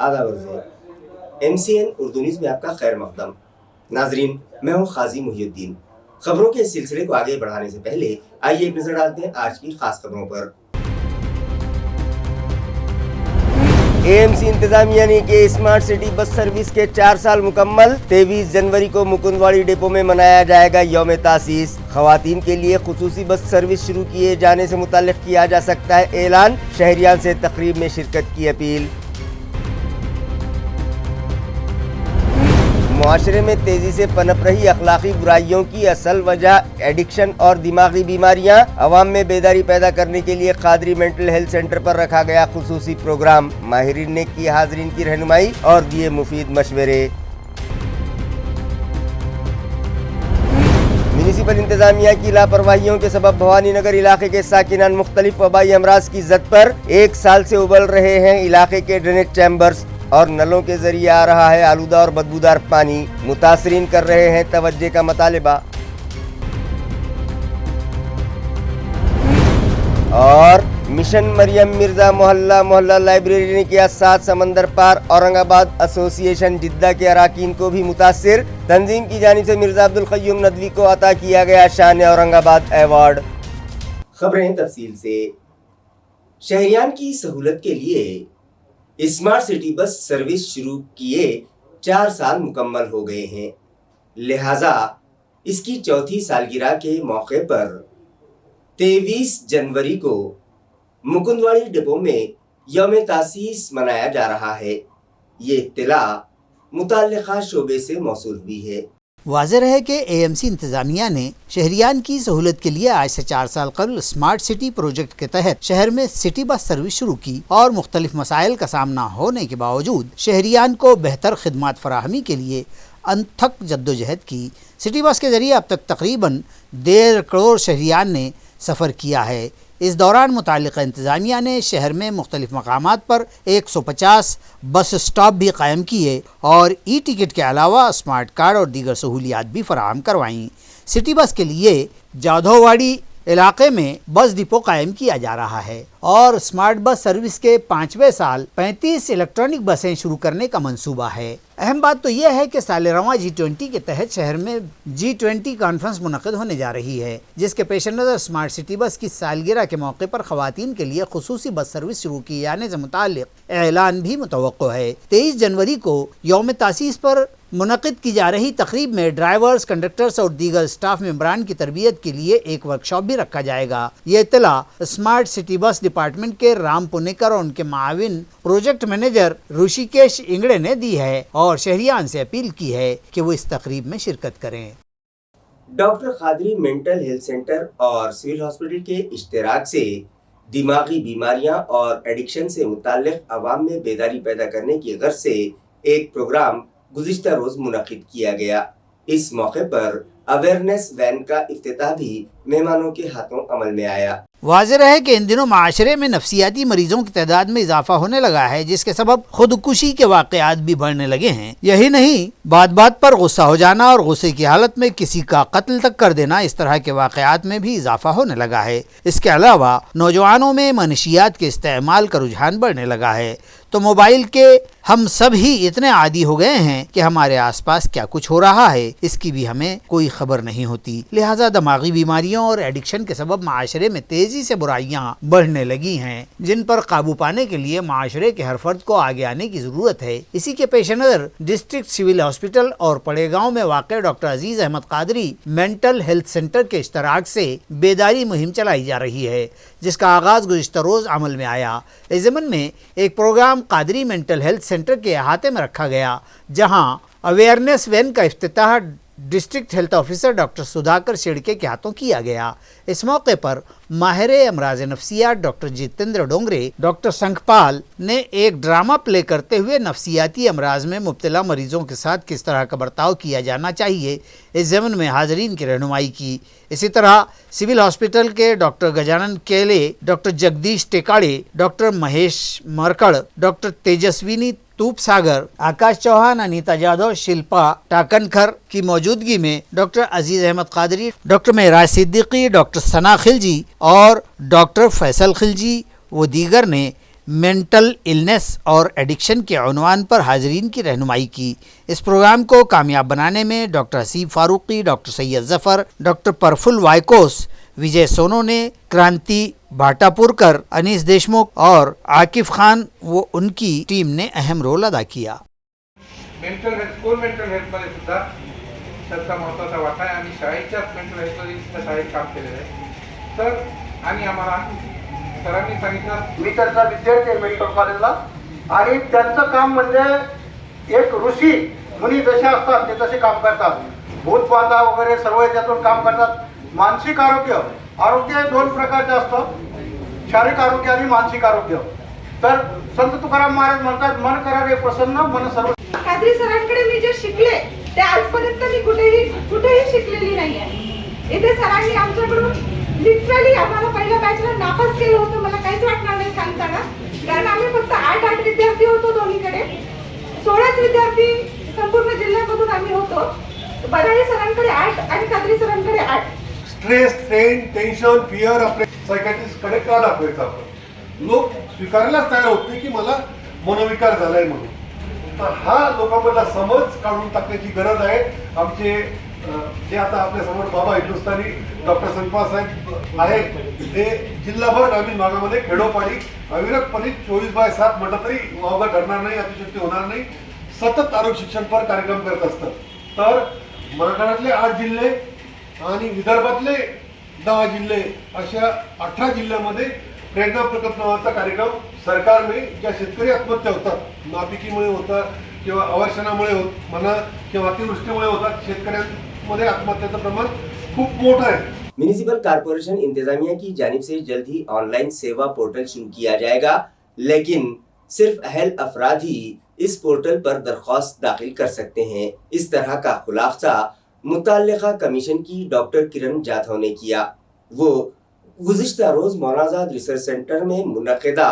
آداب عرض MCN Urdu news میں آپ کا خیر مقدم۔ ناظرین، میں ہوں قاضی محی الدین۔ خبروں کے اس سلسلے کو آگے بڑھانے سے پہلے آئیے ایک نظر ڈالتے ہیں آج کی خاص خبروں پر۔ AMC انتظامیہ نے کہ اسمارٹ سٹی بس سروس کے 4 سال مکمل، 23 جنوری کو مکندواڑی ڈپو میں منایا جائے گا یوم تاسیس۔ خواتین کے لیے خصوصی بس سروس شروع کیے جانے سے متعلق کیا جا سکتا ہے اعلان، شہریان سے تقریب میں شرکت کی اپیل۔ معاشرے میں تیزی سے پنپ رہی اخلاقی برائیوں کی اصل وجہ ایڈکشن اور دماغی بیماریاں، عوام میں بیداری پیدا کرنے کے لیے قادری مینٹل ہیلتھ سینٹر پر رکھا گیا خصوصی پروگرام، ماہرین نے کی حاضرین کی رہنمائی اور دیے مفید مشورے۔ میونسپل انتظامیہ کی لاپرواہیوں کے سبب بھوانی نگر علاقے کے ساکنان مختلف وبائی امراض کی زد پر 1 سال سے ابل رہے ہیں۔ علاقے کے ڈرینیج چیمبرز اور نلوں کے ذریعے آ رہا ہے آلودہ اور بدبودار پانی، متاثرین کر رہے ہیں توجہ کا مطالبہ۔ اور مشن مریم مرزا محلہ لائبریری نے کیا 7 سمندر پار اورنگ آباد ایسوسی ایشن جدہ کے اراکین کو بھی متاثر، تنظیم کی جانب سے مرزا عبدالقیوم ندوی کو عطا کیا گیا شان اورنگ آباد ایوارڈ۔ خبریں تفصیل سے۔ شہریان کی سہولت کے لیے اسمارٹ سٹی بس سروس شروع کیے 4 سال مکمل ہو گئے ہیں، لہٰذا اس کی 4تھی سالگرہ کے موقع پر 23 جنوری کو مکندواڑی ڈپو میں یوم تاسیس منایا جا رہا ہے۔ یہ اطلاع متعلقہ شعبے سے موصول ہوئی ہے۔ واضح رہے کہ AMC انتظامیہ نے شہریان کی سہولت کے لیے آج سے 4 سال قبل اسمارٹ سٹی پروجیکٹ کے تحت شہر میں سٹی بس سروس شروع کی اور مختلف مسائل کا سامنا ہونے کے باوجود شہریان کو بہتر خدمات فراہمی کے لیے انتھک جدوجہد کی۔ سٹی بس کے ذریعے اب تک تقریباً 1.5 کروڑ شہریان نے سفر کیا ہے۔ اس دوران متعلقہ انتظامیہ نے شہر میں مختلف مقامات پر 150 بس اسٹاپ بھی قائم کیے اور ای ٹکٹ کے علاوہ اسمارٹ کارڈ اور دیگر سہولیات بھی فراہم کروائیں۔ سٹی بس کے لیے جادھوواڑی علاقے میں بس ڈپو قائم کیا جا رہا ہے اور اسمارٹ بس سروس کے 5ویں سال 35 الیکٹرانک بسیں شروع کرنے کا منصوبہ ہے۔ اہم بات تو یہ ہے کہ سال رواں G20 کے تحت شہر میں G20 کانفرنس منعقد ہونے جا رہی ہے، جس کے پیش نظر اسمارٹ سٹی بس کی سالگرہ کے موقع پر خواتین کے لیے خصوصی بس سروس شروع کیے جانے سے متعلق اعلان بھی متوقع ہے۔ 23 جنوری کو یوم تاسیس پر منعقد کی جا رہی تقریب میں ڈرائیورز، کنڈکٹرز اور دیگر اسٹاف ممبران کی تربیت کے لیے ایک ورکشاپ بھی رکھا جائے گا۔ یہ اطلاع اسمارٹ سٹی بس ڈپارٹمنٹ کے رام پونیکر اور ان کے معاون پروجیکٹ مینیجر رشیکیش انگڑے نے دی ہے اور شہریان سے اپیل کی ہے کہ وہ اس تقریب میں شرکت کریں۔ Doctor Qadri mental health centre اور سول ہاسپٹل کے اشتراک سے دماغی بیماریاں اور ایڈکشن سے متعلق عوام میں بیداری پیدا کرنے کی غرض سے ایک پروگرام گزشتہ روز منعقد کیا گیا۔ اس موقع پر اویئرنیس وین کا افتتاح بھی مہمانوں کے ہاتھوں عمل میں آیا۔ واضح رہے کہ ان دنوں معاشرے میں نفسیاتی مریضوں کی تعداد میں اضافہ ہونے لگا ہے، جس کے سبب خودکشی کے واقعات بھی بڑھنے لگے ہیں۔ یہی نہیں، بات بات پر غصہ ہو جانا اور غصے کی حالت میں کسی کا قتل تک کر دینا، اس طرح کے واقعات میں بھی اضافہ ہونے لگا ہے۔ اس کے علاوہ نوجوانوں میں منشیات کے استعمال کا رجحان بڑھنے لگا ہے، تو موبائل کے ہم سب ہی اتنے عادی ہو گئے ہیں کہ ہمارے آس پاس کیا کچھ ہو رہا ہے اس کی بھی ہمیں کوئی خبر نہیں ہوتی۔ لہٰذا دماغی بیماریوں اور ایڈکشن کے سبب معاشرے میں تیزی سے برائیاں بڑھنے لگی ہیں، جن پر قابو پانے کے لیے معاشرے کے ہر فرد کو آگے آنے کی ضرورت ہے۔ اسی کے پیش نظر ڈسٹرکٹ سول ہاسپٹل اور پڑے گاؤں میں واقع doctor Aziz Ahmed Qadri mental health centre کے اشتراک سے بیداری مہم چلائی جا رہی ہے، جس کا آغاز گزشتہ روز عمل میں آیا۔ اس ضمن میں ایک programme Qadri mental health centre کے احاطے میں رکھا گیا، جہاں اویئرنیس وین کا افتتاح district health officer doctor Sudhakar Shedke کے ہاتھوں کیا گیا۔ اس موقع پر ماہر امراض نفسیات ڈاکٹر جتیندر ڈونگرے، ڈاکٹر سنکھپال نے ایک ڈرامہ پلے کرتے ہوئے نفسیاتی امراض میں مبتلا مریضوں کے ساتھ کس طرح کا برتاؤ کیا جانا چاہیے، اس ضمن میں حاضرین کی رہنمائی کی۔ اسی طرح سول ہاسپٹل کے doctor Gajanan Kele, doctor Jagdish Tikade, doctor Mahesh Markad, doctor Tejaswini Topsagar, Akash Chauhan, Anita جادو، شلپا ٹاکنکر کی موجودگی میں ڈاکٹر عزیز احمد قادری، ڈاکٹر معراج صدیقی، ڈاکٹر ثنا خلجی اور ڈاکٹر فیصل خلجی و دیگر نے मेंटल इलनेस और एडिक्शन के उन्वान पर हाजरीन की रहनुमाई की। इस प्रोग्राम को कामयाब बनाने में doctor Haseeb Farooqui, doctor Syed Zafar, doctor Praful Waikos, Vijay Sonone, Kranti Bhatapurkar, Anees Deshmukh और आकिफ खान व उनकी टीम ने अहम रोल अदा किया। मेंटल हेल्थ, स्कूल मेंटल हेल्थमध्ये सुद्धा त्याचा महत्त्वाचा वाटा आहे आणि शाळेच्याच मेंटल हेल्थमध्ये सुद्धा शाळेत काम केलेलं आहे। तर आणि आम्हाला सरांनी सांगितलं, मी त्यांचा विद्यार्थी आहे मेडिकल कॉलेजला, आणि त्यांचं काम म्हणजे एक ऋषी मुनी जसे असतात ते तसे काम करतात। भूतबाधा वगैरे सर्व याच्यातून काम करतात। मानसिक आरोग्य दोन प्रकारचे असतं, शारीरिक आरोग्य आणि मानसिक आरोग्य। तर संत तुकाराम महाराज म्हणतात, मन करा रे प्रसन्न, मन सर्व। कादरी सरांकडे मी जे शिकले ते आजपर्यंत मी कुठेही शिकलेली नाही आहे। इथे सरांनी आमच्याकडून लिटरली आम्हाला पहिल्या बॅचला नापास केलं होतं, मला काहीच वाटणार नाही सांगताना, कारण आम्ही फक्त 8 विद्यार्थी होतो दोन्हीकडे, 16 विद्यार्थी संपूर्ण जिल्ह्यामधून आम्ही होतो। बराडी सरांकडे 8 आणि कादरी सरांकडे 8। स्ट्रेस, स्ट्रेन, टेन्शन, फिअर आपले सायकायट्रिस्टकडे का दाखवायचं आपण? लोक स्वीकारायलाच तयार होत नाही की मला मनोविकार झालाय म्हणून। तर हा लोकांमधला समज काढून टाकण्याची गरज आहे। आमचे जे आता आपल्या समोर बाबा हिंदुस्थानी डॉक्टर संतपाल साहेब आहेत, ते जिल्हाभर ग्रामीण भागामध्ये खेडोपाडी अविरतपणे 24/7 म्हटलं तरी वावगा ठरणार नाही, अतिशयोक्ती होणार नाही, सतत आरोग्य शिक्षणपर कार्यक्रम करत असतात। तर मराठवाड्यातले 8 जिल्हे आणि विदर्भातले 10 जिल्हे अशा 18 जिल्ह्यामध्ये प्रेरणा प्रकल्प नावाचा कार्यक्रम सरकारने, ज्या शेतकरी आत्महत्या होतात, नापिकीमुळे होतात किंवा अवर्षणामुळे म्हणा किंवा अतिवृष्टीमुळे होतात, शेतकऱ्यांमध्ये आत्महत्याचं प्रमाण खूप मोठं आहे। म्युनिसिपल कॉरपोरेशन इंतजामिया की जानिब से जल्द ही ऑनलाइन सेवा पोर्टल शुरू किया जाएगा, लेकिन सिर्फ अहल अफराद ही इस पोर्टल पर दरख्वास्त दाखिल कर सकते हैं। इस तरह का खुलासा मुतल्लिका कमीशन की डॉक्टर किरण जाधव ने किया। वो गुज़िश्ता रोज़ मौलानाजाद रिसर्च सेंटर में मुनक़िदा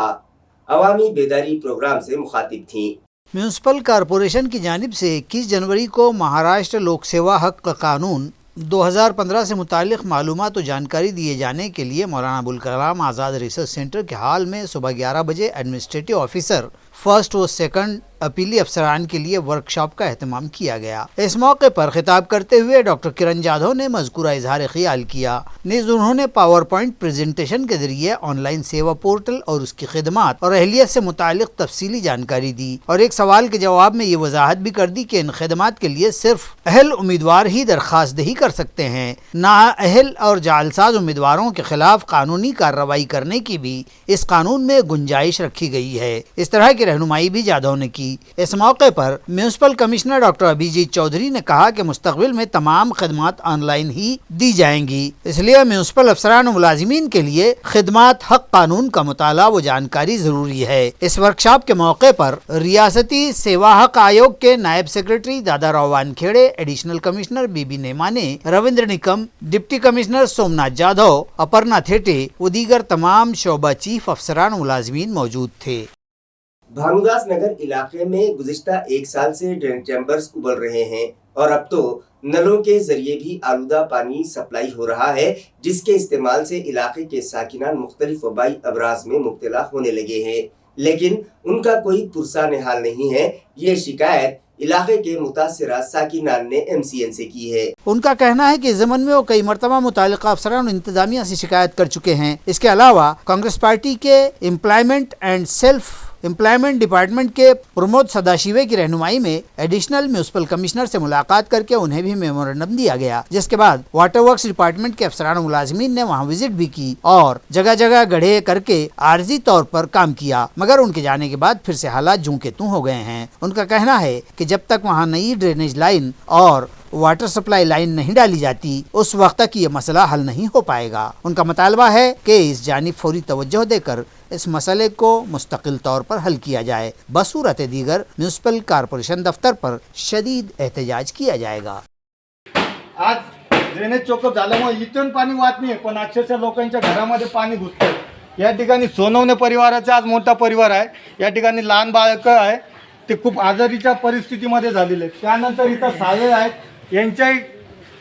अवामी बेदारी प्रोग्राम से मुखातिब थीं। म्यूनसिपल कॉरपोरेशन की जानिब से 21 जनवरी को महाराष्ट्र लोक सेवा हक़ कानून 2015 से मुतालिक मालूमात और जानकारी दिए जाने के लिए मौलाना अबुल कलाम आज़ाद रिसर्च सेंटर के हाल में सुबह 11 बजे एडमिनिस्ट्रेटिव ऑफिसर फर्स्ट व सेकंड अपीली अफसरान के लिए वर्कशॉप का एहतमाम किया गया। इस मौके पर खिताब करते हुए डॉक्टर किरण जाधव ने मज़कूरा इजहार ख्याल किया। नीज़ उन्होंने पावर पॉइंट प्रेजेंटेशन के जरिए ऑनलाइन सेवा पोर्टल और उसकी खिदमात और अहलियत से मुतालिक तफसीली जानकारी दी और एक सवाल के जवाब में ये वजाहत भी कर दी कि इन खिदमात के लिए सिर्फ अहल उम्मीदवार ही दरख्वास्त दही कर सकते हैं, नाअहल और जालसाज उम्मीदवारों के खिलाफ कानूनी कार्रवाई करने की भी इस कानून में गुंजाइश रखी गई है। इस तरह की रहनुमाई भी जाधव ने की। इस मौके पर municipal commissioner doctor Abhijit Chaudhary ने कहा कि मुस्तकबिल में तमाम खिदमात ऑनलाइन ही दी जाएंगी, इसलिए म्यूनसिपल अफसरान और मुलाजिमीन के लिए खिदमात हक कानून का मुताला व जानकारी जरूरी है। इस वर्कशॉप के मौके पर रियासती सेवा हक आयोग के नायब सेक्रेटरी दादा राव वानखेड़े, एडिशनल कमिश्नर बीबी नेमाने, रविंद्र निकम, डिप्टी कमिश्नर सोमनाथ जाधव, अपर्णा थेटे व दीगर तमाम शोबा चीफ अफसरान मुलाजिमीन मौजूद थे। भानुदास नगर इलाके में गुज़िश्ता 1 साल से ड्रेन चैम्बर्स उबल रहे हैं और अब तो नलों के जरिए भी आलूदा पानी सप्लाई हो रहा है, जिसके इस्तेमाल से इलाके के साकिनान मुख्तलिफ वबाई अबराज में मुब्तला होने लगे हैं, लेकिन उनका कोई पुरसान हाल नहीं है। ये शिकायत इलाके के मुतासिरा साकिनान ने MCN से की है। उनका कहना है कि इस ज़मन में वो कई मरतबा मुतालिका अफसरान और इंतजामिया से शिकायत कर चुके हैं। इसके अलावा कांग्रेस पार्टी के employment and self employment department के प्रमोद सदाशिवे की रहनुमाई में एडिशनल म्यूनसिपल कमिश्नर से मुलाकात करके उन्हें भी मेमोरेंडम दिया गया, जिसके बाद वाटर वर्क्स डिपार्टमेंट के अफसरान और मुलाजिमीन ने वहां विजिट भी की और जगह जगह गड्ढे करके आर्जी तौर पर काम किया, मगर उनके जाने के बाद फिर से हालात जूं के तूं हो गए हैं। उनका कहना है कि जब तक वहाँ नई ड्रेनेज लाइन और वाटर सप्लाई लाइन नहीं डाली जाती, उस वक्त तक ये मसला हल नहीं हो पाएगा। उनका मुतालबा है कि इस जानिब फौरी तवज्जो देकर इस मसले को मुस्तकिल तौर पर हल किया जाए। बसूरत दीगर म्यूनसिपल कॉरपोरेशन दफ्तर पर शदीद एहतजाज किया जाएगा। आज ड्रेनेज चोकअप झाल्यामुळे इथून पाणी वाहत नाही, पण अक्षरशः लोकांच्या घरामध्ये पाणी घुसतंय। या ठिकाणी सोनवणे परिवाराचा आज मोठा परिवार आहे, या ठिकाणी लहान बाळकं आहे, ते खूप आजारीच्या परिस्थितीमध्ये झालेले आहेत। त्यानंतर इथं साळे आहेत, यांच्याही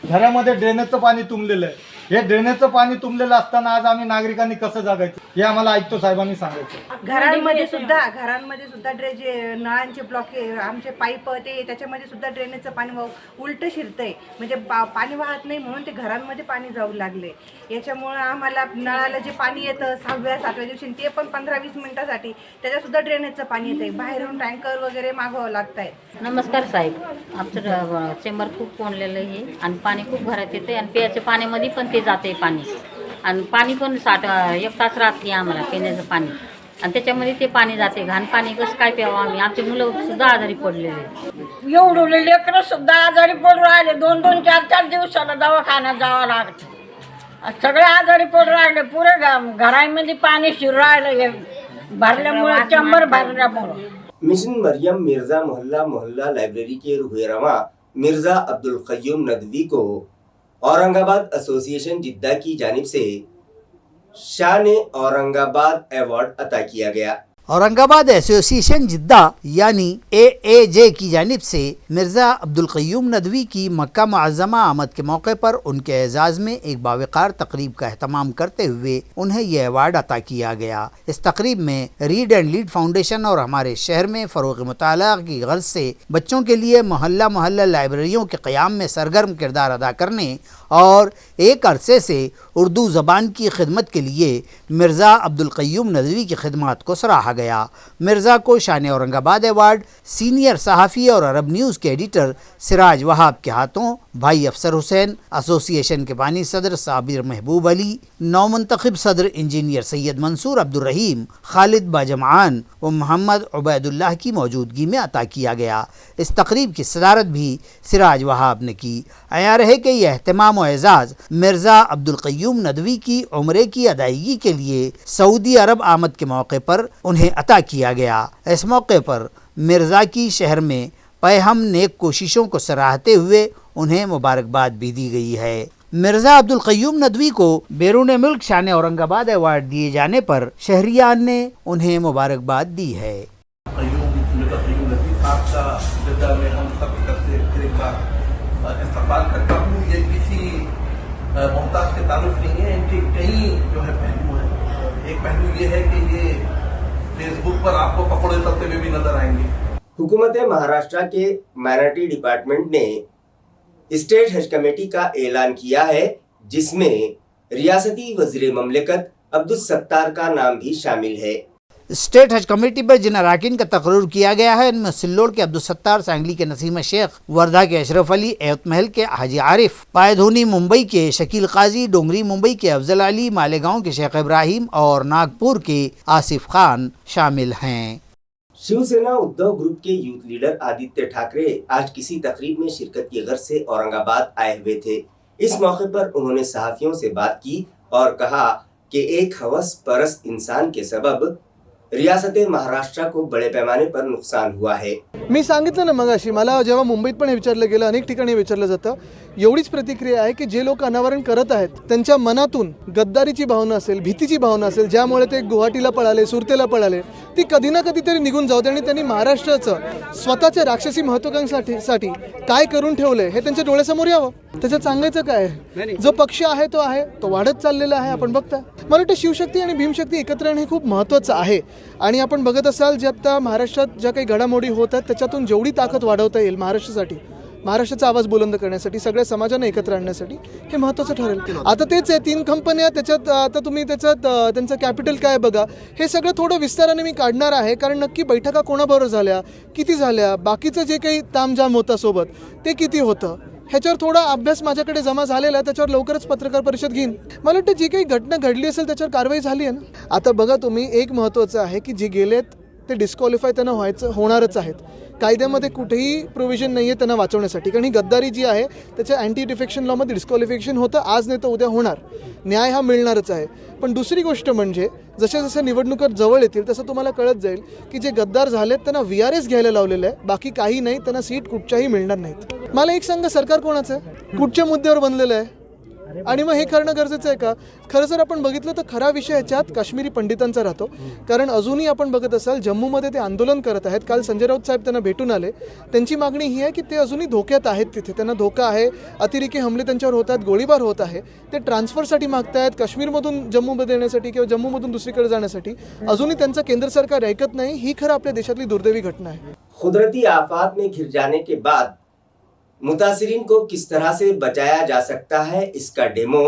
घरामध्ये ड्रेनेजचं पाणी तुंबलेलं आहे। हे ड्रेनेजचं पाणी तुंबलेलं असताना आज आम्ही नागरिकांनी कसं जगायचं हे आम्हाला आयुक्त साहेबांनी सांगायचं. घरांमध्ये सुद्धा ड्रेनेज नळांचे ब्लॉक आमचे पाईप ते त्याच्यामध्ये सुद्धा ड्रेनेजचं पाणी उलटं शिरतंय, म्हणजे पाणी वाहत नाही म्हणून ते घरांमध्ये पाणी जाऊ लागले. याच्यामुळं आम्हाला नळाला जे पाणी येतं 6व्या-7व्या दिवशी ते पण 15-20 मिनिटासाठी त्याच्यात सुद्धा ड्रेनेजचं पाणी येतं. बाहेरून टँकर वगैरे मागवावं लागत आहे. नमस्कार साहेब, आमचं चेंबर खूप कोंडलेलं आहे आणि पाणी खूप घरात येते आणि प्यायच्या पाण्यामध्ये पण ते जाते पाणी आणि पाणी पण 1 तास राहत नाही आम्हाला पिण्याचं पाणी आणि त्याच्यामध्ये ते पाणी जाते. घाण पाणी कसं काय प्यावं आम्ही? आमचे मुलं सुद्धा आजारी पडलेले, एवढे लेकरं सुद्धा आजारी पडून राहिले. 2-2, 4-4 दिवसाला दवाखान्यात जावं लागतं. सगळे आजारी पडून राहिले. पुरे घरामध्ये पाणी शिरू राहिलं भरल्यामुळे, चंबर भरल्यामुळे. मिशन मरियम मिर्जा मोहल्ला लाइब्रेरी के रुहरमा मिर्जा अब्दुल क़य्यूम नदवी को औरंगाबाद एसोसिएशन जिद्दा की जानिब से शान औरंगाबाद अवार्ड अता किया गया। औरंगाबाद एसोसिएशन जिद्दा यानी AAJ की जानिब से मिर्ज़ा अब्दुल क़य्यूम नदवी की मक्का मुअज़्ज़मा आमद के मौके पर उनके एजाज़ में एक बावक़ार तकरीब का एहतमाम करते हुए उन्हें यह अवार्ड अता किया गया। इस तकरीब में रीड एंड लीड फाउंडेशन और हमारे शहर में फ़रोग़ मुताला की गर्ज से बच्चों के लिए मोहल्ला मोहल्ला लाइब्रेरियों के क़याम में सरगर्म किरदार अदा करने और एक अरसे से उर्दू ज़बान की खिदमत के लिए मिर्ज़ा अब्दुल क़य्यूम नदवी की खिदमत को सराहा गया। मिर्ज़ा को शान औरंगाबाद अवार्ड सीनियर सहाफ़ी और अरब न्यूज़ के एडिटर सिराज वहाब के हाथों भाई अफसर हुसैन, एसोसिएशन के बानी सदर साबिर महबूब अली, नौमुंतखब सदर इंजीनियर सैयद मंसूर अब्दुल रहीम, खालिद बाजमान व मोहम्मद उबैदुल्लाह की मौजूदगी में अता किया गया। इस तकरीब की सदारत भी सिराज वहाब ने की। आया रहे कि यह एहतमाम व एजाज़ मिर्ज़ा अब्दुल क़य्यूम नदवी की उम्रे की अदायगी के लिए सऊदी अरब आमद के मौके पर उन्हें अता किया गया। इस मौके पर मिर्ज़ा की शहर में पैहम नेक कोशिशों को सराहते हुए उन्हें मुबारकबाद भी दी गई है। मिर्ज़ा अब्दुल क़य्यूम नदवी को बैरून मुल्क शान औरंगाबाद अवार्ड दिए जाने पर शहरियान ने उन्हें मुबारकबाद दी है। इस्तेमाल करता हूँ, ये किसी मोहताज के ताल्लुक नहीं है, इनके कई जो है पहलू हैं। एक पहलू ये है कि ये फेसबुक पर आपको पकौड़े तलते हुए भी नजर आएंगे। हुकूमत महाराष्ट्र के माइनॉरिटी डिपार्टमेंट ने स्टेट हज कमेटी का ऐलान किया है, जिसमें रियासती वज़ीर ममलिकत अब्दुल सत्तार का नाम भी शामिल है। स्टेट हज कमेटी पर जिन अरकान का तकर्रुर किया गया है इनमें सिल्लोड़ के अब्दुल सत्तार, सांगली के नसीम शेख, वर्धा के अशरफ अली, एवत महल के हाजी आरिफ, पायधोनी मुंबई के शकील काजी, डोंगरी मुंबई के अफजल अली, मालेगांव के शेख इब्राहिम और नागपुर के आसिफ खान शामिल हैं। शिवसेना उद्धव ग्रुप के यूथ लीडर आदित्य ठाकरे आज किसी तकरीब में शिरकत की गर्ज से औरंगाबाद आए हुए थे। इस मौके पर उन्होंने सहाफियों से बात की और कहा कि एक हवस परस्त इंसान के सबब रियासत महाराष्ट्र को बड़े पैमाने पर नुकसान हुआ है। मी सांगितलं ना मगाशी, मला जेव्हा मुंबईत पण विचारलं गेलं, अनेक ठिकाणी विचारलं जातं, एवढीच प्रतिक्रिया आहे की जे लोक अनावरण करत आहेत त्यांच्या मनातून गद्दारीची भावना असेल, भीतीची भावना असेल, ज्यामुळे ते गुवाहाटीला पळाले, सुरतेला पळाले, ती कधी ना कधीतरी निघून जाऊ दे आणि त्यांनी महाराष्ट्राचं स्वतःच्या राक्षसी महत्त्वाकांक्षासाठी काय करून ठेवलंय हे त्यांच्या डोळ्यासमोर यावं। त्याच्यात सांगायचं काय आहे? जो पक्ष आहे तो वाढत चाललेला आहे, आपण बघता। मला वाटतं शिवशक्ती आणि भीमशक्ती एकत्र येणं हे खूप महत्त्वाचं आहे आणि आपण बघत असाल जे आता महाराष्ट्रात ज्या काही घडामोडी होत आहेत त्याच्यातून जेवढी ताकद वाढवता येईल महाराष्ट्रासाठी, महाराष्ट्राचा आवाज बुलंद करण्यासाठी, सगळ्या समाजाने एकत्र आणण्यासाठी हे महत्त्वाचं ठरेल। आता तेच आहे, 3 कंपन्या, त्याच्यात आता तुम्ही त्याच्यात त्यांचं कॅपिटल काय बघा, हे सगळं थोडं विस्ताराने मी काढणार आहे, कारण नक्की बैठका कोणाबरोबर झाल्या, किती झाल्या, बाकीचं जे काही तामझाम होता सोबत ते किती होतं, ह्याच्यावर थोडा अभ्यास माझ्याकडे जमा झालेला आहे। त्याच्यावर लवकरच पत्रकार परिषद घेईन। मला वाटतं जी काही घटना घडली असेल त्याच्यावर कारवाई झाली आहे ना। आता बघा तुम्ही, एक महत्त्वाचं आहे की जे गेलेत ते डिस्क्वालिफाय त्यांना होणारच आहेत। कायद्यामध्ये कुठेही प्रोव्हिजन नाही आहे त्यांना वाचवण्यासाठी, कारण ही गद्दारी जी आहे त्याच्या अँटी डिफेक्शन लॉमध्ये डिस्क्वालिफिकेशन होतं, आज नाही तर उद्या होणार, न्याय हा मिळणारच आहे। पण दुसरी गोष्ट म्हणजे जशा जशा निवडणुका जवळ येतील तसं तुम्हाला कळत जाईल की जे गद्दार झालेत त्यांना VRS घ्यायला लावलेलं आहे, बाकी काही नाही, त्यांना सीट कुठच्याही मिळणार नाहीत। मला एक सांगा, सरकार कोणाचं आहे, कुठच्या मुद्द्यावर बनलेलं आहे? आणि मग हे करणं गरजेचं आहे का? खरं जर आपण बघितलं तर खरा विषय ह्याच्यात काश्मीरी पंडितांचा राहतो. कारण अजूनही आपण बघत असाल जम्मूमध्ये ते आंदोलन करत आहेत. काल संजय राऊत साहेब त्यांना भेटून आले. त्यांची मागणी ही आहे की ते अजूनही धोक्यात आहेत, तिथे त्यांना धोका आहे, अतिरेकी हमले त्यांच्यावर होत आहेत, गोळीबार होत आहे. ते ट्रान्सफरसाठी मागतायत, काश्मीरमधून जम्मूमध्ये येण्यासाठी किंवा जम्मूमधून दुसरीकडे जाण्यासाठी. अजूनही त्यांचं केंद्र सरकार ऐकत नाही. ही खरं आपल्या देशातली दुर्दैवी घटना आहे. कुदरती आफात में घिर जाने के बाद मुतासिरीन को किस तरह से बचाया जा सकता है, इसका डेमो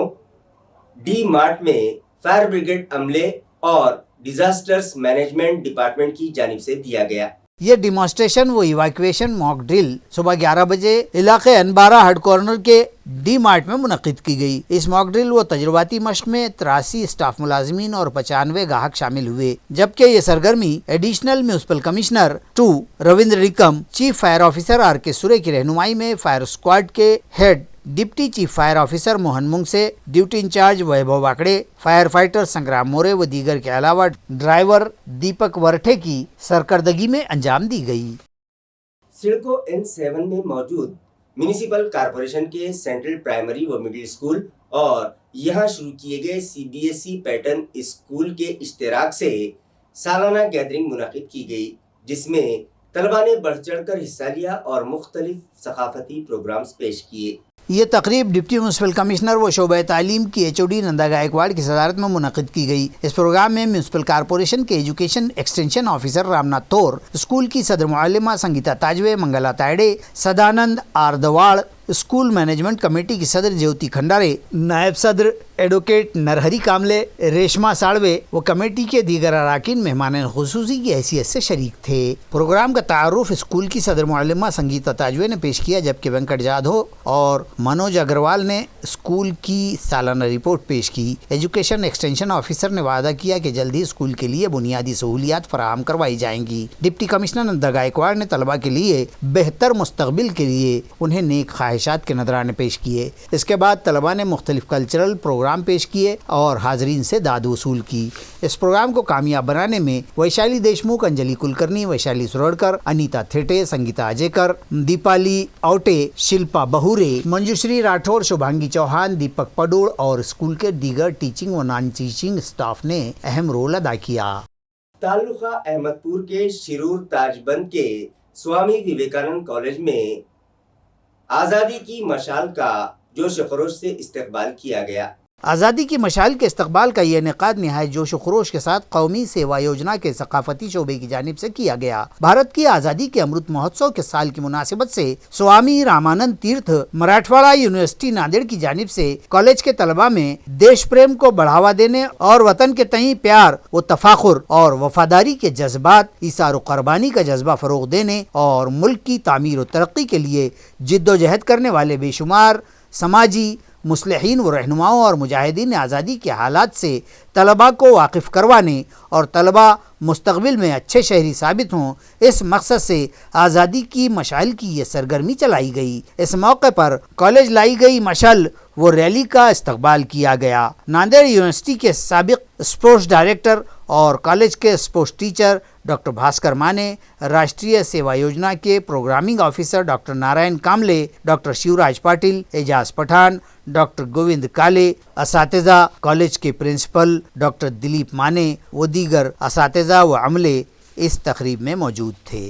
डी मार्ट में फायर ब्रिगेड अमले और डिजास्टर्स मैनेजमेंट डिपार्टमेंट की जानिब से दिया गया. ये डिमॉन्स्ट्रेशन व इवैक्यूएशन मॉक ड्रिल सुबह 11 बजे इलाके अनबारा हड कॉर्नर के डी मार्ट में मुनक्किद की गई. इस मॉक ड्रिल व तजुर्बाती मश्क में 83 स्टाफ मुलाजिमीन और 95 गाहक शामिल हुए. जबकि ये सरगर्मी additional municipal commissioner 2 Ravindra Rikam, chief fire officer R K Sure की रहनुमाई में फायर स्क्वाड के head deputy chief fire officer Mohan Mungse duty incharge Vaibhav Wakde, fire fighter Sangram More व दीगर के अलावा ड्राइवर दीपक वरठे की सरकर्दगी में अंजाम दी गई. सिडको N7 में मौजूद म्यूनिसिपल कॉरपोरेशन के सेंट्रल प्राइमरी व मिडिल स्कूल और यहाँ शुरू किए गए CBSE पैटर्न स्कूल के इश्तिराक से सालाना गैदरिंग मुनाकिद की गई, जिसमें तलबा ने बढ़ चढ़ कर हिस्सा लिया और मुख्तलिफ सकाफती प्रोग्राम्स पेश किए. ये तकरीब डिप्टी म्यूनिसिपल कमिश्नर व शोबा तालीम की HOD नंदा गायकवाड़ की सदारत में मुनक़िद की गई. इस प्रोग्राम में म्यूनिसिपल कॉरपोरेशन के education extension officer Ramnath Tor, school की सदर मुअल्लिमा Sangeeta Tajve, Mangala Tayde, Sadanand Ardwad, school management committee की सदर ज्योति खंडारे, नायब सदर एडवोकेट नरहरी कामले, रेशमा साड़वे व कमेटी के दीगर अराकीन मेहमान खुसूसी की हैसियत से शरीक थे. प्रोग्राम का तारुफ स्कूल की सदर मुअल्लिमा संगीता ताजवे ने पेश किया, जबकि वेंकट जाधव और मनोज अग्रवाल ने स्कूल की सालाना रिपोर्ट पेश की. एजुकेशन एक्सटेंशन ऑफिसर ने वादा किया कि जल्द ही स्कूल के लिए बुनियादी सहूलियात फराहम करवाई जाएंगी. डिप्टी कमिश्नर नंदा गायकवाड़ ने तलबा के लिए बेहतर मुस्तकबिल के लिए उन्हें नेक ख्वाहिशात के नजराने पेश किए. इसके बाद तलबा ने मुख्तलिफ कल्चरल प्रोग्राम पेश किए और हाजरीन से दाद वसूल की. इस प्रोग्राम को कामयाब बनाने में वैशाली देशमुख, अंजलि कुलकर्णी, वैशाली सुरड़कर, अनीता थेटे, संगीता अजेकर, दीपाली औटे, शिल्पा बहुरे, मंजुश्री राठौर, शुभांगी चौहान, दीपक पडोड़ और स्कूल के दीगर टीचिंग व नॉन टीचिंग स्टाफ ने अहम रोल अदा किया. ताल्लुका अहमदपुर के शिरूर ताजबंद के स्वामी विवेकानंद कॉलेज में आज़ादी की मशाल का जोश खरोश से इस्तकबाल किया गया. आज़ादी की मशाल के इस्तकबाल का ये इनेकाद नहायत जोश खरोश के साथ कौमी सेवा योजना के सकाफती शोबे की जानिब से किया गया. भारत की आज़ादी के अमृत महोत्सव के साल की मुनासिबत से स्वामी रामानंद तीर्थ मराठवाड़ा यूनिवर्सिटी नांदेड़ की जानिब से कॉलेज के तलबा में देश प्रेम को बढ़ावा देने और वतन के तई प्यार व तफाखुर और वफादारी के जज्बात, इसार कुर्बानी का जज्बा फरोग देने और मुल्क की तामीर व तरक्की के लिए जिद्दोजहद करने वाले बेशुमार समाजी मुस्लिहीन व रहनुमाओं और मुजाहिदीन आज़ादी के हालात से तलबा को वाकिफ़ करवाने और तलबा मुस्तक़बिल में अच्छे शहरी साबित हों, इस मकसद से आज़ादी की मशाल की ये सरगर्मी चलाई गई. इस मौके पर कॉलेज लाई गई मशाल व रैली का इस्तकबाल किया गया. नांदेड़ यूनिवर्सिटी के साबिक स्पोर्ट्स डायरेक्टर और कॉलेज के स्पोर्ट्स टीचर डॉक्टर भास्कर माने, राष्ट्रीय सेवा योजना के प्रोग्रामिंग ऑफिसर डॉक्टर नारायण कामले, डॉक्टर शिवराज पाटिल, एजाज पठान, डॉक्टर गोविंद काले, असातिज़ा, कॉलेज के प्रिंसिपल डॉक्टर दिलीप माने व दीगर असातिज़ा व अमले इस तकरीब में मौजूद थे.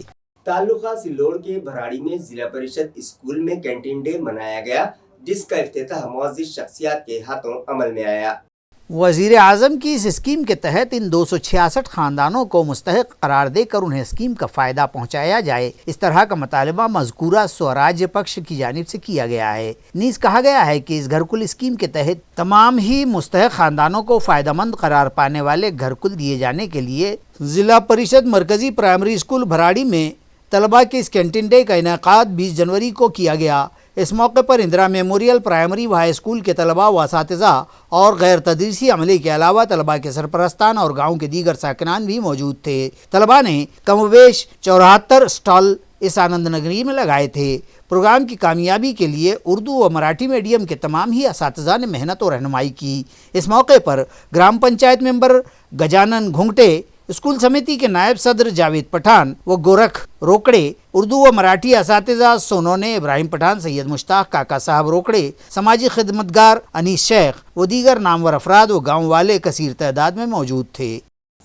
ताल्लुका सिल्लोड़ के भराड़ी में जिला परिषद स्कूल में कैंटीन डे मनाया गया, जिसका इफ्तिताह मुअज़्ज़िज़ शख्सियात के हाथों अमल में आया. वज़ीर आज़म की इस स्कीम के तहत इन 266 ख़ानदानों को मुस्तहिक़ करार देकर उन्हें स्कीम का फ़ायदा पहुँचाया जाए, इस तरह का मुतालबा मज़कूरा स्वराज्य पक्ष की जानिब से किया गया है. नीज़ कहा गया है कि इस घरकुल स्कीम के तहत तमाम ही मुस्तहिक़ ख़ानदानों को फ़ायदेमंद करार पाने वाले घरकुल दिए जाने के लिए ज़िला परिषद मरकज़ी प्राइमरी स्कूल भराड़ी में तलबा के इस कैंटीन डे का इनेकाद 20 जनवरी को किया गया. इस मौके पर इंदिरा मेमोरियल प्राइमरी व हाई स्कूल के तलबा व असातिज़ा और गैर तदरीसी अमले के अलावा तलबा के सरपरस्तान और गाँव के दीगर साकिनान भी मौजूद थे. तलबा ने कमोवेश 74 स्टॉल इस आनंद नगरी में लगाए थे. प्रोग्राम की कामयाबी के लिए उर्दू व मराठी मीडियम के तमाम ही असातिज़ा ने मेहनत और रहनुमाई की. इस मौके पर ग्राम पंचायत मेंबर गजानन घुंगटे, स्कूल समिति के नायब सदर जावेद पठान व गोरख रोकड़े, उर्दू व मराठी असातिज़ा सोनोने इब्राहिम पठान, सैयद मुश्ताक, काका साहब रोकड़े, समाजी खिदमतगार अनीस शेख व दीगर नामवर अफराद व गाँव वाले कसीर तादाद में मौजूद थे।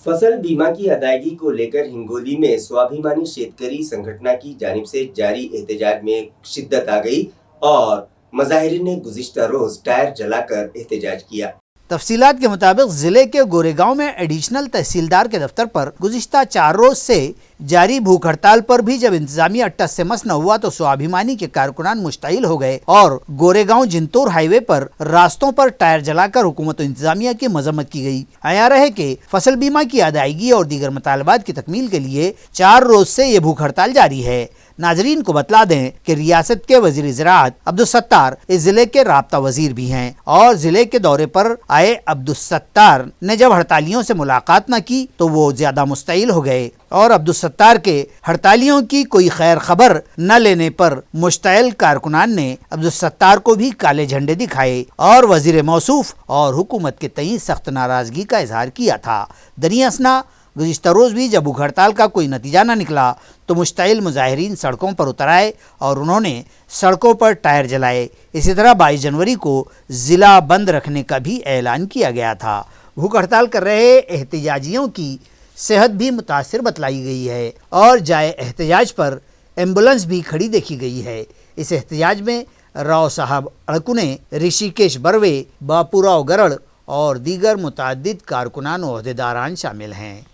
फसल बीमा की अदायगी को लेकर हिंगोली में स्वाभिमानी शेतकरी संगठन की जानिब से जारी एहतजाज में शिद्दत आ गई और मुजाहिरीन ने गुज़िश्ता रोज टायर जलाकर एहतजाज किया। तफसीलात के मुताबिक जिले के गोरेगांव में एडिशनल तहसीलदार के दफ्तर पर गुज़िश्ता 4 रोज से जारी भूख हड़ताल पर भी जब इंतजामिया टस से मस न हुआ तो स्वाभिमानी के कारकुनान मुश्ताइल हो गए और गोरेगांव जिंतूर हाईवे पर रास्तों पर टायर जलाकर हुकूमत इंतजामिया की मजम्मत की गई। आया है कि फसल बीमा की अदायगी और दीगर मुतालबात की तकमील के लिए 4 रोज से ये भूख हड़ताल जारी है। नाजरीन को बतला दें कि रियासत के वजीर ज़राअत अब्दुल सत्तार इस जिले के राब्ता वजीर भी हैं और जिले के दौरे पर आए अब्दुल सत्तार ने जब हड़तालियों से मुलाकात न की तो वो ज्यादा मुस्तइल हो गए और अब्दुल सत्तार के हड़तालियों की कोई खैर खबर न लेने पर मुश्तइल कारकुनान ने अब्दुल सत्तार को भी काले झंडे दिखाए और वजीर मौसूफ और हुकूमत के तई सख्त नाराजगी का इजहार किया था। दरियासना गुज़िश्ता रोज़ भी जब भूख हड़ताल का कोई नतीजा न निकला तो मुश्तइल मुजाहिरीन सड़कों पर उतर आए और उन्होंने सड़कों पर टायर जलाए। इसी तरह 22 जनवरी को ज़िला बंद रखने का भी ऐलान किया गया था। भूख हड़ताल कर रहे एहतजाजियों की सेहत भी मुतासिर बतलाई गई है और जाए एहतजाज पर एम्बुलेंस भी खड़ी देखी गई है। इस एहतजाज में राव साहब अड़कुने, ऋषिकेश बर्वे, बापूराव गरड़ और दीगर मुतअद्दिद कारकुनान व अहदेदारान शामिल हैं।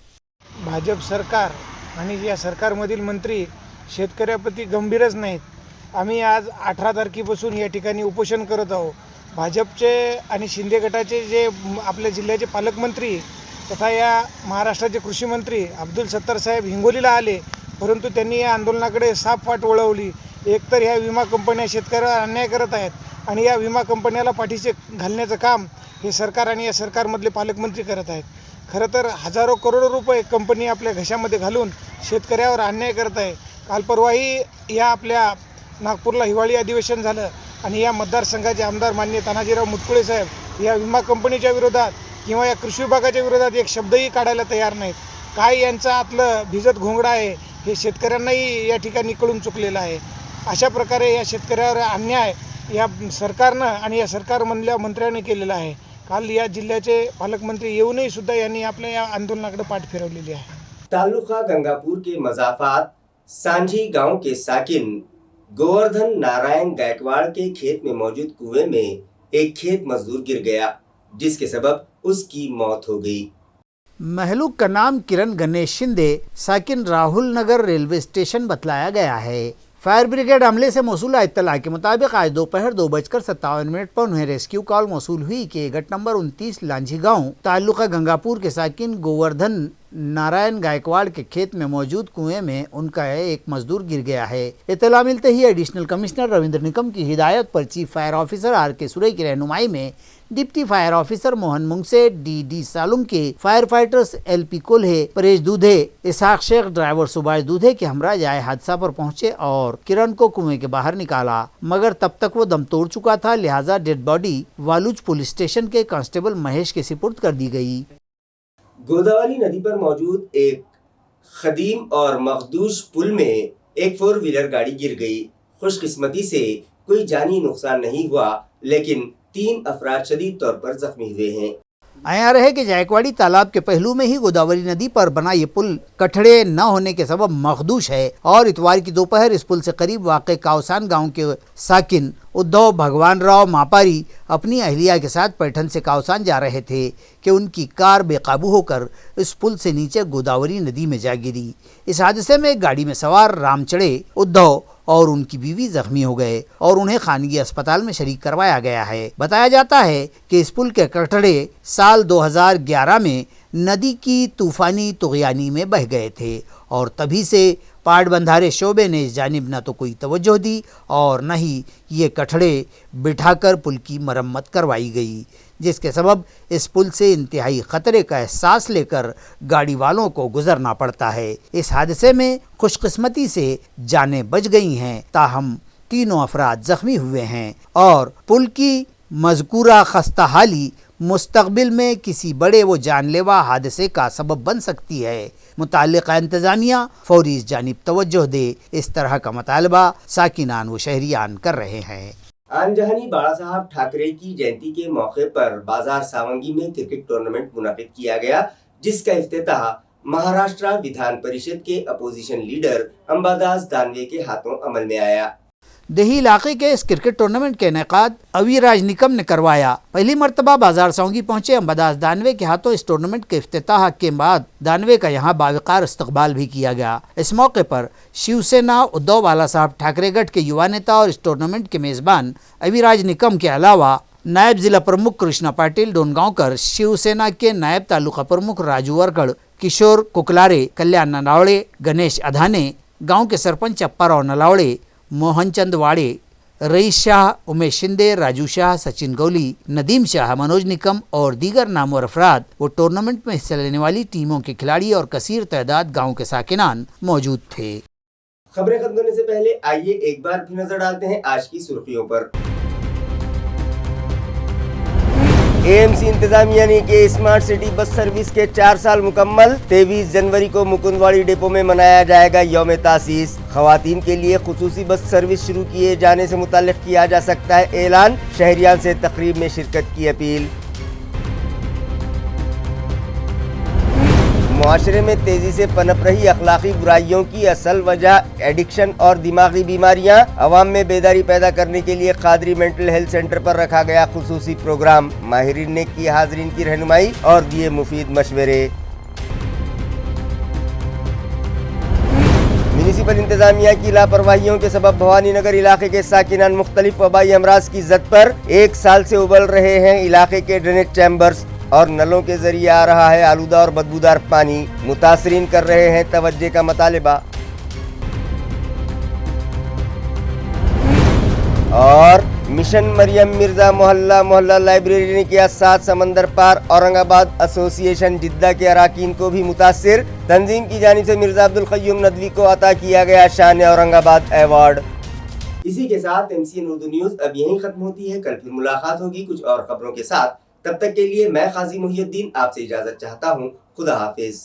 भाजप सरकार आणि या सरकारमधील मंत्री शेतकऱ्याप्रती गंभीरच नाहीत। आम्ही आज 18 तारखेपासून या ठिकाणी उपोषण करत आहोत। भाजपचे आणि शिंदे गटाचे जे आपल्या जिल्ह्याचे पालकमंत्री तथा या महाराष्ट्राचे कृषी मंत्री अब्दुल सत्तार साहेब हिंगोलीला आले, परंतु त्यांनी या आंदोलनाकडे साफ वाट वळवली। एकतर ह्या विमा कंपन्या शेतकऱ्यावर अन्याय करत आहेत आणि या विमा कंपन्याला पाठीशी घालण्याचं काम हे सरकार आणि या सरकारमधले पालकमंत्री करत आहेत। खरं तर हजारो करोडो रुपये कंपनी आपल्या घशामध्ये घालून शेतकऱ्यावर अन्याय करत आहे। काल परवाही या आपल्या नागपूरला हिवाळी अधिवेशन झालं आणि या मतदारसंघाचे आमदार माननीय तानाजीराव मुटकुळे साहेब या विमा कंपनीच्या विरोधात किंवा या कृषी विभागाच्या विरोधात एक शब्दही काढायला तयार नाहीत। काय यांचं आतलं भिजत घोंगडा आहे हे शेतकऱ्यांनाही या ठिकाणी कळून चुकलेलं आहे। अशा प्रकारे या शेतकऱ्यावर अन्याय या सरकारनं आणि या सरकारमधल्या मंत्र्यांनी केलेला आहे। काल या जिल्ह्याचे पालकमंत्री येऊनही सुद्धा यांनी आपल्या या आंदोलनाकडे पाठ फिरवलेली आहे। तालुका गंगापुर के मजाफात सांझी गांव के साकिन गोवर्धन नारायण गायकवाड़ के खेत में मौजूद कुएं में एक खेत मजदूर गिर गया, जिसके सबब उसकी मौत हो गई। महलूक का नाम किरण गणेश शिंदे साकिन राहुल नगर रेलवे स्टेशन बतलाया गया है। फायर ब्रिगेड अमले से मौसूल इत्तला के मुताबिक आज दोपहर 2:57 पर उन्हें रेस्क्यू कॉल मौसूल हुई कि गट नंबर 29 लांझी गांव तालुका गंगापुर के साकिन गोवर्धन नारायण गायकवाड़ के खेत में मौजूद कुएं में उनका एक मजदूर गिर गया है। इत्तला मिलते ही एडिशनल कमिश्नर रविंद्र निकम की हिदायत पर चीफ फायर ऑफिसर आर के सुरई की रहनुमाई में deputy fire officer Mohan Mungse, D Salum के fire fighters LP Kolhe, Paresh Dudhe, Ishaq Shaikh, driver Subhash Dudhe के हमरा जाए हादसा पर पहुंचे और किरण को कुएं के बाहर निकाला, मगर तब तक वो दम तोड़ चुका था, लिहाजा dead body Waluj police station के कांस्टेबल महेश के सिपुर्द कर दी गई। गोदावरी नदी पर मौजूद एक खदीम और मखदूश पुल में एक 4 व्हीलर गाड़ी गिर गई। खुशकिस्मती से कोई जानी नुकसान नहीं हुआ, लेकिन 3 अफराद शदीद तौर पर जख्मी हुए हैं। आया रहे कि जायकवाड़ी तालाब के पहलू में ही गोदावरी नदी पर बना ये पुल कठड़े न होने के सबब मखदूश है और इतवार की दोपहर इस पुल से करीब वाक़े कावसान गांव के साकिन उद्धव भगवान राव मापारी अपनी अहलिया के साथ पैठन से कावसान जा रहे थे कि उनकी कार बेकाबू होकर इस पुल से नीचे गोदावरी नदी में जा गिरी। इस हादसे में गाड़ी में सवार रामचड़े उद्धव और उनकी बीवी जख्मी हो गए और उन्हें खानगी अस्पताल में शरीक करवाया गया है। बताया जाता है कि इस पुल के कटड़े साल 2011 में नदी की तूफानी तुग़यानी में बह गए थे और तभी से पाट बंधारे शोबे ने इस जानिब न तो कोई तवज्जो दी और न ही ये कठड़े बिठाकर पुल की मरम्मत करवाई गई, जिसके सबब इस पुल से इंतहाई ख़तरे का एहसास लेकर गाड़ी वालों को गुजरना पड़ता है। इस हादसे में खुशकिस्मती से जानें बच गई हैं, ताहम 3 अफराद जख्मी हुए हैं और पुल की मज़कूरा खस्ता हाली मुस्तकबिल में किसी बड़े व जानलेवा हादसे का सबब बन सकती है। मुताल्लिका इंतजामिया फौरी इस जानिब तवज्जो दे, इस तरह का मुतालबा साकिनान व शहरियान कर रहे हैं। आनजहानी बाला साहब ठाकरे की जयंती के मौके पर बाजार सावंगी में क्रिकेट टूर्नामेंट मुनाकिद किया गया, जिसका इफ्तिताह महाराष्ट्र विधान परिषद के अपोजिशन लीडर अंबादास दानवे के हाथों अमल में आया। देही इलाके के इस क्रिकेट टूर्नामेंट के इनेकाद अविराज निकम ने करवाया। पहली मरतबा बाजार सावंगी पहुंचे अंबादास दानवे के हाथों इस टूर्नामेंट के इफ्तिताह के बाद दानवे का यहां बावकार इस्तकबाल भी किया गया। इस मौके पर शिवसेना उद्धव बाला साहब ठाकरे गढ़ के युवा नेता और इस टूर्नामेंट के मेजबान अविराज निकम के अलावा नायब जिला प्रमुख कृष्णा पाटिल डोनगांवकर, शिवसेना के नायब तालुका प्रमुख राजू वरकड़, किशोर कुकलारे, कल्याण नलावड़े, गणेश अधाने, गांव के सरपंच अप्पाराव नलावड़े, मोहनचंद वाड़े, रईस शाह, उमेश शिंदे, राजू शाह, सचिन गौली, नदीम शाह, मनोज निकम और दीगर नामवर अफराद वो टूर्नामेंट में हिस्सा लेने वाली टीमों के खिलाड़ी और कसीर तादाद गांव के साकिनान मौजूद थे। खबरें खत्म करने से पहले आइए एक बार फिर नजर डालते हैं आज की सुर्खियों पर। एएमसी इंतजामिया ने की स्मार्ट सिटी बस सर्विस के 4 साल मुकम्मल। 23 जनवरी को मुकुंदवाड़ी डिपो में मनाया जाएगा यौम तासीस। खवातीन के लिए खुसूसी बस सर्विस शुरू किए जाने से मुताल्लिक किया जा सकता है ऐलान। शहरियान से तकरीब में शिरकत की अपील। मुआशरे में तेजी से पनप रही अखलाकी बुराइयों की असल वजह एडिक्शन और दिमागी बीमारियां। अवाम में बेदारी पैदा करने के लिए कादरी मेंटल हेल्थ सेंटर पर रखा गया खुसूसी प्रोग्राम। माहिरीन ने की हाजरीन की रहनुमाई और दिए मुफीद मशवरे। म्यूनिसिपल इंतजामिया की लापरवाहियों के सबब भवानी नगर इलाके के साकिनान मुख्तलिफ वबाई अमराज की जद पर 1 साल से उबल रहे हैं। इलाके के ड्रेनेज चैम्बर्स और नलों के जरिए आ रहा है आलूदा और बदबूदार पानी। मुतासरीन कर रहे हैं तवज्जे का मुतालिबा। और मिशन मरियम मिर्जा मोहल्ला लाइब्रेरी ने किया 7 समंदर पार। औरंगाबाद एसोसिएशन जिद्दा के अराकीन को भी मुतासिर। तंजीम की जानिब से मिर्जा अब्दुल क़य्यूम नदवी को अता किया गया शान औरंगाबाद अवार्ड। इसी के साथ MCN उर्दू न्यूज़ अब यहीं खत्म होती है। कल फिर मुलाकात होगी कुछ और खबरों के साथ। तब तक के लिए मैं काजी मुहियुद्दीन आपसे इजाजत चाहता हूँ। खुदा हाफिज।